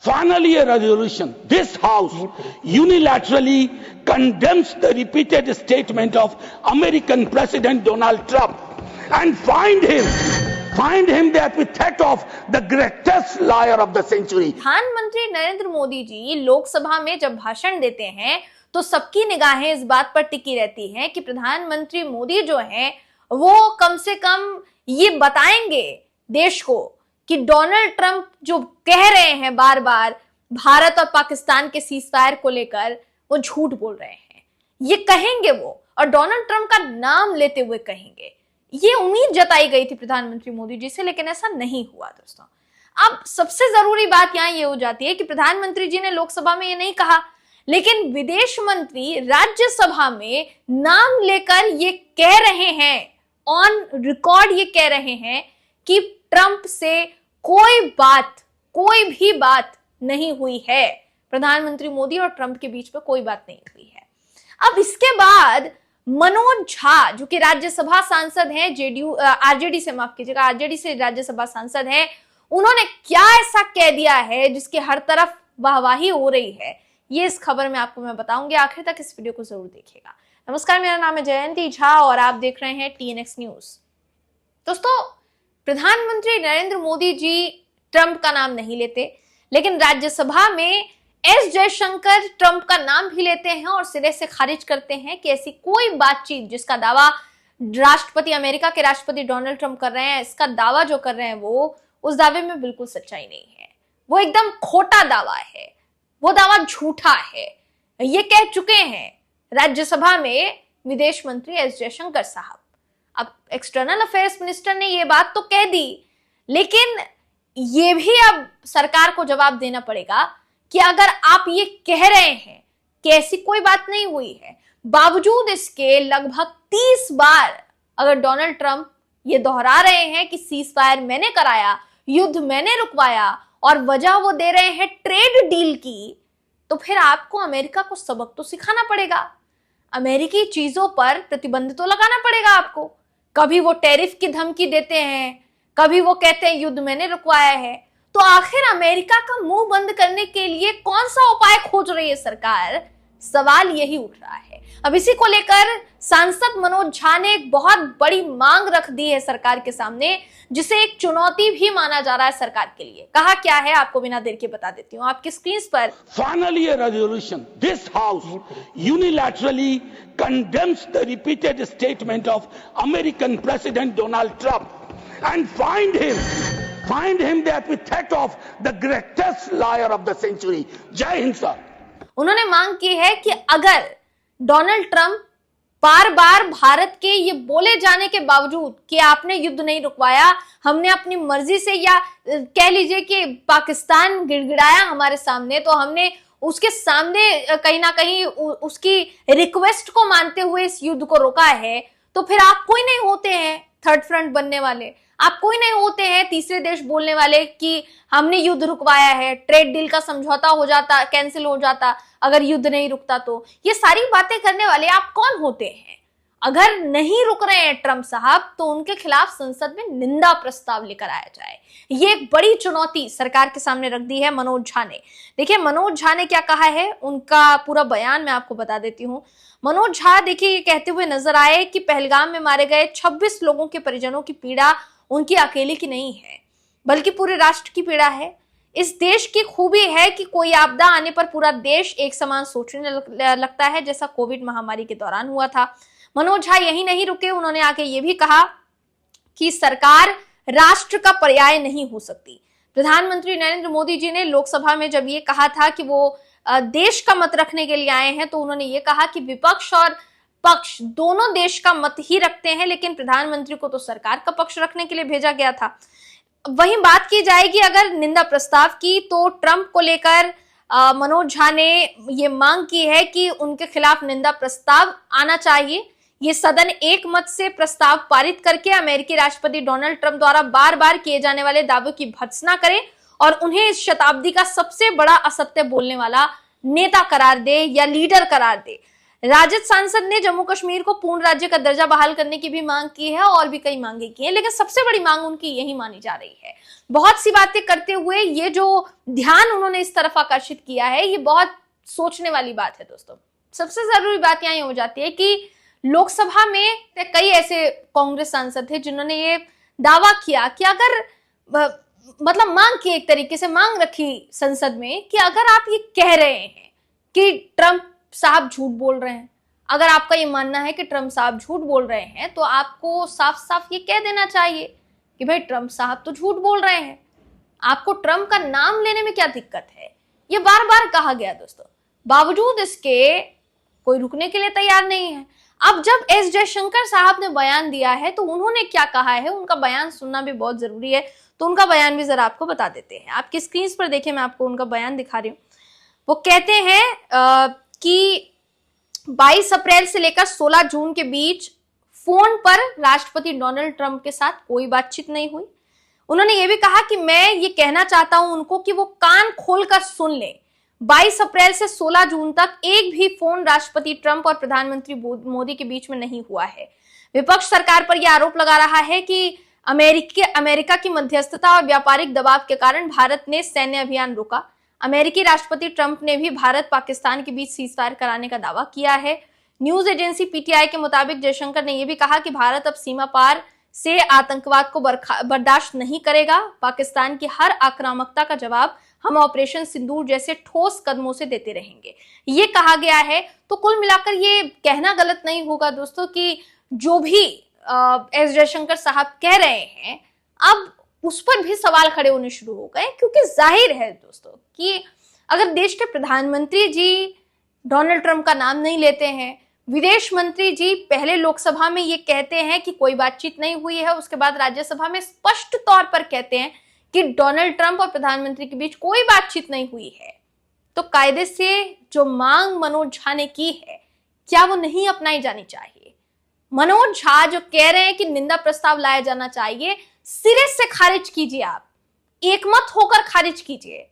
Finally, a resolution. This House unilaterally condemns the repeated statement of American President Donald Trump and find him the epithet of the greatest liar of the century. प्रधानमंत्री नरेंद्र मोदी जी लोकसभा में जब भाषण देते हैं तो सबकी निगाहें इस बात पर टिकी रहती हैं कि प्रधानमंत्री मोदी जो हैं वो कम से कम ये बताएंगे देश को कि डोनाल्ड ट्रंप जो कह रहे हैं बार बार भारत और पाकिस्तान के सीजफायर को लेकर वो झूठ बोल रहे हैं, ये कहेंगे वो, और डोनाल्ड ट्रंप का नाम लेते हुए कहेंगे। ये उम्मीद जताई गई थी प्रधानमंत्री मोदी जी से, लेकिन ऐसा नहीं हुआ दोस्तों। अब सबसे जरूरी बात यहाँ ये हो जाती है कि प्रधानमंत्री जी ने लोकसभा में ये नहीं कहा, लेकिन विदेश मंत्री राज्यसभा में नाम लेकर ये कह रहे हैं, ऑन रिकॉर्ड ये कह रहे हैं कि ट्रंप से कोई भी बात नहीं हुई है। प्रधानमंत्री मोदी और ट्रंप के बीच में कोई बात नहीं हुई है। अब इसके बाद मनोज झा जो कि राज्यसभा सांसद हैं, आरजेडी से, माफ कीजिएगा, आरजेडी से राज्यसभा सांसद हैं, उन्होंने क्या ऐसा कह दिया है जिसके हर तरफ वाहवाही हो रही है, ये इस खबर में आपको मैं बताऊंगी। आखिर तक इस वीडियो को जरूर देखिएगा। नमस्कार, मेरा नाम है जयंती झा और आप देख रहे हैं TNX न्यूज। दोस्तों, प्रधानमंत्री नरेंद्र मोदी जी ट्रंप का नाम नहीं लेते, लेकिन राज्यसभा में एस जयशंकर ट्रंप का नाम भी लेते हैं और सिरे से खारिज करते हैं कि ऐसी कोई बातचीत जिसका दावा राष्ट्रपति, अमेरिका के राष्ट्रपति डोनाल्ड ट्रंप कर रहे हैं, इसका दावा जो कर रहे हैं वो, उस दावे में बिल्कुल सच्चाई नहीं है। वो एकदम खोटा दावा है, वो दावा झूठा है। ये कह चुके हैं राज्यसभा में विदेश मंत्री एस जयशंकर साहब। अब एक्सटर्नल अफेयर्स मिनिस्टर ने ये बात तो कह दी, लेकिन ये भी अब सरकार को जवाब देना पड़ेगा कि अगर आप ये कह रहे हैं कि ऐसी कोई बात नहीं हुई है, बावजूद इसके लगभग 30 बार अगर डोनाल्ड ट्रंप ये दोहरा रहे हैं कि सीज फायर मैंने कराया, युद्ध मैंने रुकवाया, और वजह वो दे रहे हैं ट्रेड डील की, तो फिर आपको अमेरिका को सबक तो सिखाना पड़ेगा। अमेरिकी चीजों पर प्रतिबंध तो लगाना पड़ेगा आपको। कभी वो टैरिफ की धमकी देते हैं, कभी वो कहते हैं युद्ध मैंने रुकवाया है। तो आखिर अमेरिका का मुंह बंद करने के लिए कौन सा उपाय खोज रही है सरकार? सवाल यही उठ रहा है। अब इसी को लेकर सांसद मनोज झा ने एक बहुत बड़ी मांग रख दी है सरकार के सामने, जिसे एक चुनौती भी माना जा रहा है सरकार के लिए। कहा क्या है आपको बिना देर के बता देती हूँ आपकी स्क्रीन पर। Finally, a resolution. This House unilaterally condemns the repeated statement of American President Donald Trump and find him the epithet of the greatest liar of the century. जय हिंद सर। उन्होंने मांग की है कि अगर डोनाल्ड ट्रंप बार बार भारत के ये बोले जाने के बावजूद कि आपने युद्ध नहीं रुकवाया, हमने अपनी मर्जी से, या कह लीजिए कि पाकिस्तान गिड़गिड़ाया हमारे सामने, तो हमने उसके सामने कहीं ना कहीं उसकी रिक्वेस्ट को मानते हुए इस युद्ध को रोका है, तो फिर आप कोई नहीं होते हैं थर्ड फ्रंट बनने वाले, आप कोई नहीं होते हैं तीसरे देश बोलने वाले कि हमने युद्ध रुकवाया है, ट्रेड डील का समझौता हो जाता, कैंसिल हो जाता अगर युद्ध नहीं रुकता। तो ये सारी बातें करने वाले आप कौन होते हैं? अगर नहीं रुक रहे हैं ट्रंप साहब, तो उनके खिलाफ संसद में निंदा प्रस्ताव लेकर आया जाए। ये एक बड़ी चुनौती सरकार के सामने रख दी है मनोज झा ने। देखिए मनोज झा ने क्या कहा है, उनका पूरा बयान मैं आपको बता देती हूँ। मनोज झा देखिए ये कहते हुए नजर आए कि पहलगाम में मारे गए 26 लोगों के परिजनों की पीड़ा उनकी अकेले की नहीं है, बल्कि पूरे राष्ट्र की पीड़ा है। इस देश की खूबी है कि कोई आपदा आने पर पूरा देश एक समान सोचने लगता है, जैसा कोविड महामारी के दौरान हुआ था। मनोज झा यही नहीं रुके, उन्होंने आगे ये भी कहा कि सरकार राष्ट्र का पर्याय नहीं हो सकती। प्रधानमंत्री नरेंद्र मोदी जी ने लोकसभा में जब ये कहा था कि वो देश का मत रखने के लिए आए हैं, तो उन्होंने ये कहा कि विपक्ष और पक्ष दोनों देश का मत ही रखते हैं, लेकिन प्रधानमंत्री को तो सरकार का पक्ष रखने के लिए भेजा गया था। वहीं बात की जाएगी अगर निंदा प्रस्ताव की, तो ट्रंप को लेकर मनोज झा ने ये मांग की है कि उनके खिलाफ निंदा प्रस्ताव आना चाहिए। ये सदन एक मत से प्रस्ताव पारित करके अमेरिकी राष्ट्रपति डोनाल्ड ट्रंप द्वारा बार बार किए जाने वाले दावों की भर्त्सना करे और उन्हें इस शताब्दी का सबसे बड़ा असत्य बोलने वाला नेता करार दे या लीडर करार दे। राजद सांसद ने जम्मू कश्मीर को पूर्ण राज्य का दर्जा बहाल करने की भी मांग की है और भी कई मांगे की है, लेकिन सबसे बड़ी मांग उनकी यही मानी जा रही है। बहुत सी बातें करते हुए ये जो ध्यान उन्होंने इस तरफ आकर्षित किया है, ये बहुत सोचने वाली बात है दोस्तों। सबसे जरूरी बात यहाँ हो जाती है कि लोकसभा में कई ऐसे कांग्रेस सांसद थे जिन्होंने ये दावा किया कि अगर मतलब मांग की, एक तरीके से मांग रखी संसद में कि अगर आप ये कह रहे हैं कि ट्रंप साहब झूठ बोल रहे हैं, अगर आपका ये मानना है कि ट्रंप साहब झूठ बोल रहे हैं, तो आपको साफ साफ ये कह देना चाहिए कि भाई ट्रंप साहब तो झूठ बोल रहे हैं, आपको ट्रंप का नाम लेने में क्या दिक्कत है। ये बार बार कहा गया दोस्तों, बावजूद इसके कोई रुकने के लिए तैयार नहीं है। अब जब एस जयशंकर साहब ने बयान दिया है तो उन्होंने क्या कहा है, उनका बयान सुनना भी बहुत जरूरी है, तो उनका बयान भी जरा आपको बता देते हैं। आपकी स्क्रीन पर देखिए, मैं आपको उनका बयान दिखा रही हूँ। वो कहते हैं कि 22 अप्रैल से लेकर 16 जून के बीच फोन पर राष्ट्रपति डोनाल्ड ट्रंप के साथ कोई बातचीत नहीं हुई। उन्होंने ये भी कहा कि मैं ये कहना चाहता हूं उनको कि वो कान खोलकर सुन लें, 22 अप्रैल से 16 जून तक एक भी फोन राष्ट्रपति ट्रंप और प्रधानमंत्री मोदी के बीच में नहीं हुआ है। विपक्ष सरकार पर यह आरोप लगा रहा है कि अमेरिका की मध्यस्थता और व्यापारिक दबाव के कारण भारत ने सैन्य अभियान रोका। अमेरिकी राष्ट्रपति ट्रंप ने भी भारत पाकिस्तान के बीच सीजफायर कराने का दावा किया है। न्यूज एजेंसी पीटीआई के मुताबिक जयशंकर ने यह भी कहा कि भारत अब सीमा पार से आतंकवाद को बर्दाश्त नहीं करेगा। पाकिस्तान की हर आक्रामकता का जवाब हम ऑपरेशन सिंदूर जैसे ठोस कदमों से देते रहेंगे, ये कहा गया है। तो कुल मिलाकर ये कहना गलत नहीं होगा दोस्तों कि जो भी एस जयशंकर साहब कह रहे हैं, अब उस पर भी सवाल खड़े होने शुरू हो गए, क्योंकि जाहिर है दोस्तों कि अगर देश के प्रधानमंत्री जी डोनाल्ड ट्रंप का नाम नहीं लेते हैं, विदेश मंत्री जी पहले लोकसभा में ये कहते हैं कि कोई बातचीत नहीं हुई है, उसके बाद राज्यसभा में स्पष्ट तौर पर कहते हैं कि डोनाल्ड ट्रंप और प्रधानमंत्री के बीच कोई बातचीत नहीं हुई है, तो कायदे से जो मांग मनोज झा ने की है, क्या वो नहीं अपनाई जानी चाहिए? मनोज झा जो कह रहे हैं कि निंदा प्रस्ताव लाया जाना चाहिए, सिरे से खारिज कीजिए, आप एकमत होकर खारिज कीजिए,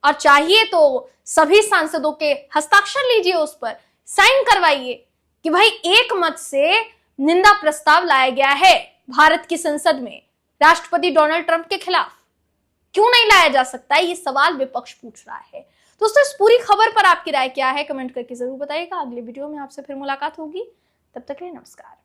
और चाहिए तो सभी सांसदों के हस्ताक्षर लीजिए, उस पर साइन करवाइए कि भाई एक मत से निंदा प्रस्ताव लाया गया है भारत की संसद में राष्ट्रपति डोनाल्ड ट्रंप के खिलाफ। क्यों नहीं लाया जा सकता है, ये सवाल विपक्ष पूछ रहा है। दोस्तों, इस पूरी खबर पर आपकी राय क्या है, कमेंट करके जरूर बताइएगा। अगले वीडियो में आपसे फिर मुलाकात होगी, तब तक के लिए नमस्कार।